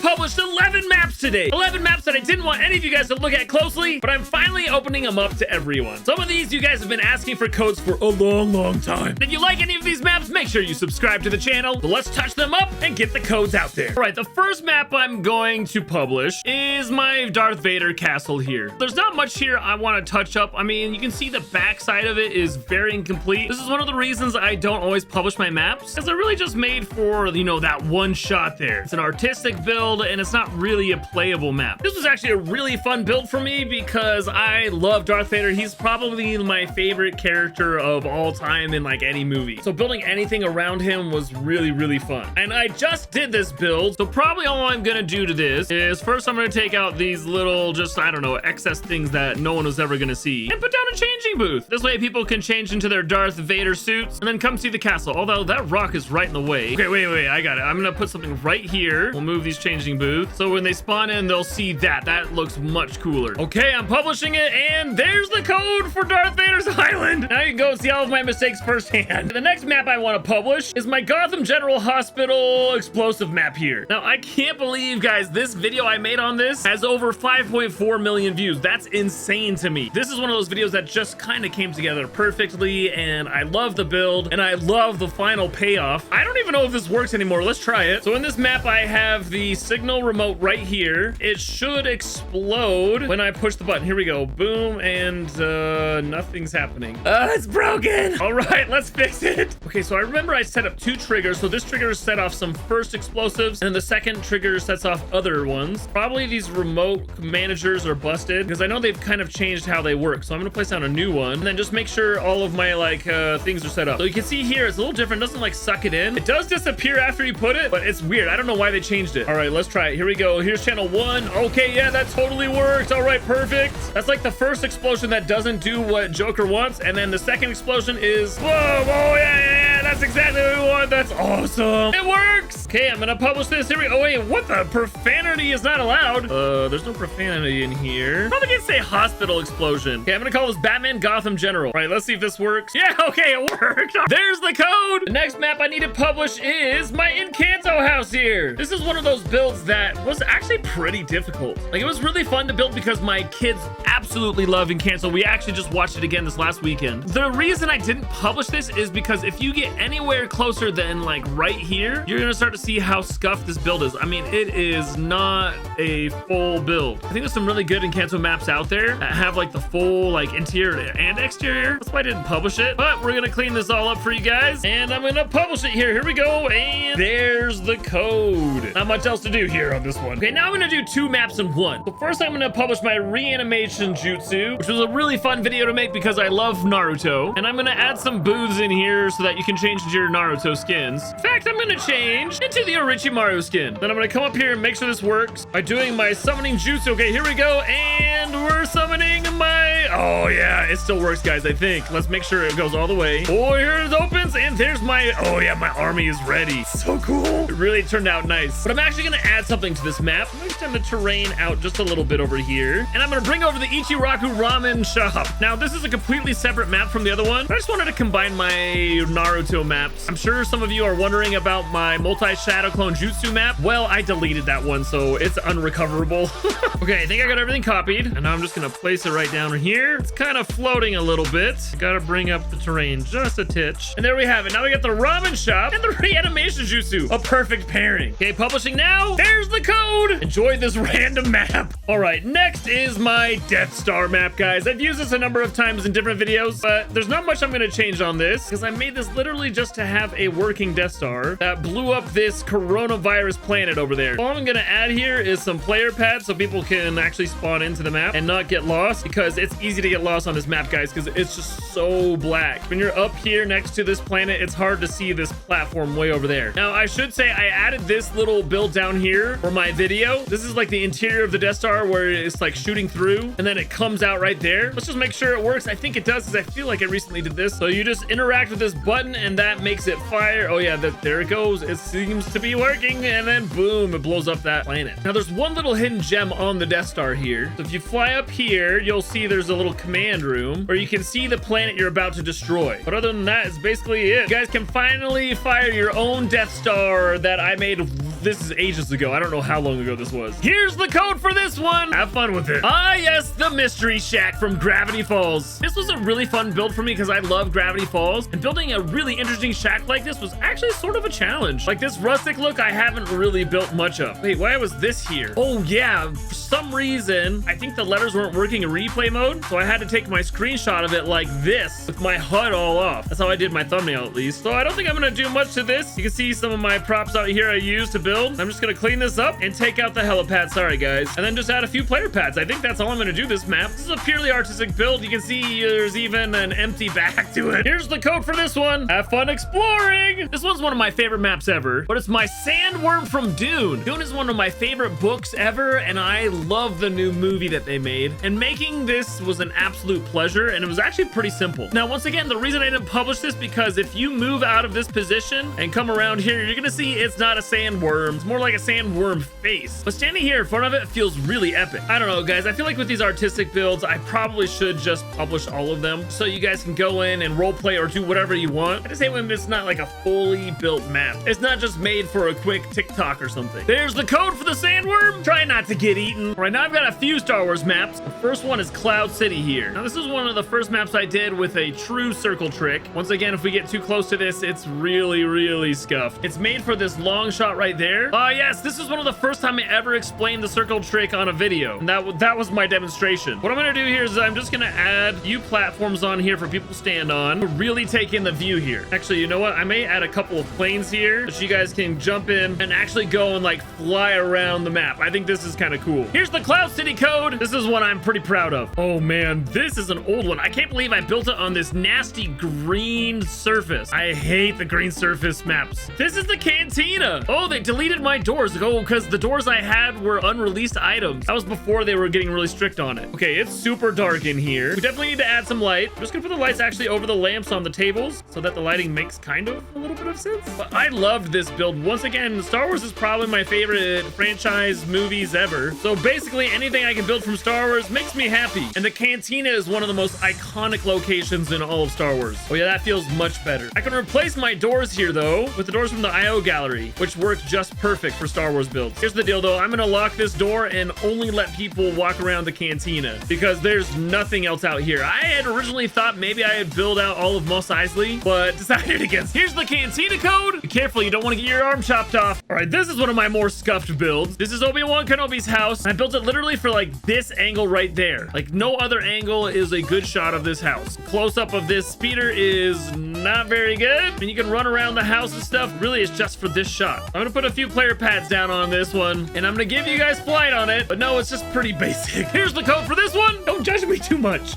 published 11 maps today. 11 maps that I didn't want any of you guys to look at closely, but I'm finally opening them up to everyone. Some of these you guys have been asking for codes for a long time. If you like any of these maps, make sure you subscribe to the channel. So let's touch them up and get the codes out there. All right, the first map I'm going to publish is my Darth Vader castle here. There's not much here I want to touch up. I mean, you can see the back side of it is very incomplete. This is one of the reasons I don't always publish my maps, because they're really just made for, you know, that one shot there. It's an artistic build and it's not really a playable map. This was actually a really fun build for me because I love Darth Vader. He's probably my favorite character of all time in like any movie. So building anything around him was really fun. And I just did this build, so probably all I'm gonna do to this is first I'm gonna take out these little, just, I don't know, excess things that no one was ever gonna see and put down a changing booth. This way people can change into their Darth Vader suits and then come see the castle. Although that rock is right in the way. Okay, wait, I got it. I'm gonna put something right here. We'll move these changing booths. So when they spawn in, they'll see that. That looks much cooler. Okay, I'm publishing it and there's the code for Darth Vader's Island. Now you can go and see all of my mistakes firsthand. The next map I want to publish is my Gotham General Hospital explosive map here. Now, I can't believe, guys, this video I made on this has over 5.4 million views. That's insane to me. This is one of those videos that just kind of came together perfectly, and I love the build, and I love the final payoff. I don't even know if this works anymore. Let's try it. So in this map, I have the signal remote right here. It should explode when I push the button. Here we go. Boom, and nothing's happening. It's broken. All right, let's fix it. Okay, so I remember I set up 2 triggers. So this trigger set off some first explosives, and the second trigger sets off other ones. Probably these remote managers are busted because I know they've kind of changed how they work. So I'm gonna place down a new one and then just make sure all of my things are set up. So you can see here, it's a little different. It doesn't like suck it in. It does disappear after you put it, but it's weird. I don't know why they changed it. All right, let's try it. Here we go. Here's channel 1. Okay, yeah, that totally works. All right, perfect. That's like the first explosion that doesn't do what Joker wants. And then the second explosion is, whoa, oh yeah, that's exactly what we want. That's awesome. It works. Okay, I'm gonna publish this. Here we go. Oh, wait, what the? Profanity is not allowed. There's no profanity in here. Probably gonna say hospital explosion. Okay, I'm gonna call this Batman Gotham General. All right, let's see if this works. Yeah, okay, it worked. There's the code. The next map I need to publish is my Encanto House here. This is one of those builds that was actually pretty difficult. Like, it was really fun to build because my kids absolutely love Encanto. We actually just watched it again this last weekend. The reason I didn't publish this is because if you get anywhere closer than like right here, you're gonna start to see how scuffed this build is. I mean, it is not a full build. I think there's some really good Encanto maps out there that have like the full like interior and exterior. That's why I didn't publish it, but we're gonna clean this all up for you guys and I'm gonna publish it here. Here we go, and there's the code. Not much else to do here on this one. Okay, now I'm gonna do 2 maps in one. So first I'm gonna publish my Reanimation Jutsu, which was a really fun video to make because I love Naruto, and I'm gonna add some booths in here so that you can change into your Naruto skins. In fact, I'm gonna change into the Orochimaru skin. Then I'm gonna come up here and make sure this works by doing my summoning jutsu. Okay, here we go, and we're summoning my... Oh yeah, it still works, guys, I think. Let's make sure it goes all the way. Oh, here it opens, and there's my... Oh yeah, my army is ready. So cool. It really turned out nice. But I'm actually gonna add something to this map. I'm gonna extend the terrain out just a little bit over here, and I'm gonna bring over the Ichiraku ramen shop. Now, this is a completely separate map from the other one. I just wanted to combine my Naruto maps. I'm sure some of you are wondering about my multi-shadow clone jutsu map. Well, I deleted that one, so it's unrecoverable. Okay, I think I got everything copied, and now I'm just gonna place it right down here. It's kind of floating a little bit. Gotta bring up the terrain just a titch. And there we have it. Now we got the ramen shop and the Reanimation Jutsu. A perfect pairing. Okay, publishing now. There's the code. Enjoy this random map. All right, next is my Death Star map, guys. I've used this a number of times in different videos, but there's not much I'm gonna change on this because I made this literally just to have a working Death Star that blew up this coronavirus planet over there. All I'm gonna add here is some player pads so people can actually spawn into the map and not get lost, because it's easy to get lost on this map, guys, because it's just so black. When you're up here next to this planet, it's hard to see this platform way over there. Now, I should say I added this little build down here for my video. This is like the interior of the Death Star where it's like shooting through and then it comes out right there. Let's just make sure it works. I think it does, because I feel like I recently did this. So you just interact with this button and that makes it fire. Oh yeah, there it goes. It seems to be working, and then boom, it blows up that planet. Now there's one little hidden gem on the Death Star here. So if you fly up here, you'll see there's a little command room where you can see the planet you're about to destroy. But other than that, it's basically it. You guys can finally fire your own Death Star that I made this is ages ago. I don't know how long ago this was. Here's the code for this one. Have fun with it. Ah, yes, the Mystery Shack from Gravity Falls. This was a really fun build for me because I love Gravity Falls, and building a really interesting shack like this was actually sort of a challenge. Like this rustic look, I haven't really built much of. Wait, why was this here? Oh yeah, for some reason, I think the letters weren't working in replay mode, so I had to take my screenshot of it like this with my HUD all off. That's how I did my thumbnail at least. So I don't think I'm gonna do much to this. You can see some of my props out here I used to build. I'm just gonna clean this up and take out the helipad, sorry guys, and then just add a few player pads. I think that's all I'm gonna do this map. This is a purely artistic build. You can see there's even an empty back to it. Here's the code for this one. Have fun exploring. This one's one of my favorite maps ever, but it's my Sandworm from Dune. Dune is one of my favorite books ever, and I love the new movie that they made, and making this was an absolute pleasure, and it was actually pretty simple. Now, once again, the reason I didn't publish this because if you move out of this position and come around here, you're gonna see it's not a sandworm. It's more like a sandworm face. But standing here in front of it feels really epic. I don't know, guys. I feel like with these artistic builds, I probably should just publish all of them so you guys can go in and roleplay or do whatever you want. I just hate when it's not like a fully built map. It's not just made for a quick TikTok or something. There's the code for the sandworm. Try not to get eaten. All right, now I've got a few Star Wars maps. The first one is Cloud City here. Now, this is one of the first maps I did with a true circle trick. Once again, if we get too close to this, it's really scuffed. It's made for this long shot right there. Yes, this is one of the first time I ever explained the circle trick on a video, and that was my demonstration. What I'm gonna do here is I'm just gonna add a few platforms on here for people to stand on to really take in the view here. Actually, you know what? I may add a couple of planes here so you guys can jump in and actually go and like fly around the map. I think this is kind of cool. Here's the Cloud City code. This is one I'm pretty proud of. Oh man, this is an old one. I can't believe I built it on this nasty green surface. I hate the green surface maps. This is the Cantina. Oh, they deleted my doors. Oh, because the doors I had were unreleased items. That was before they were getting really strict on it. Okay, it's super dark in here. We definitely need to add some light. I'm just gonna put the lights actually over the lamps on the tables so that the lighting makes kind of a little bit of sense. But I loved this build. Once again, Star Wars is probably my favorite franchise movies ever. So basically anything I can build from Star Wars makes me happy. And the Cantina is one of the most iconic locations in all of Star Wars. Oh yeah, that feels much better. I can replace my doors here though with the doors from the IO gallery, which work just perfect for Star Wars builds. Here's the deal though. I'm gonna lock this door and only let people walk around the Cantina because there's nothing else out here. I had originally thought maybe I'd build out all of Mos Eisley, but decided against. Here's the Cantina code. Be careful, you don't want to get your arm chopped off. All right, this is one of my more scuffed builds. This is Obi-Wan Kenobi's house. I built it literally for like this angle right there. Like no other angle is a good shot of this house. Close up of this speeder is not very good. And you can run around the house and stuff. Really, it's just for this shot. I'm gonna put a few player pads down on this one, and I'm gonna give you guys flight on it, but no, it's just pretty basic. Here's the code for this one. Don't judge me too much.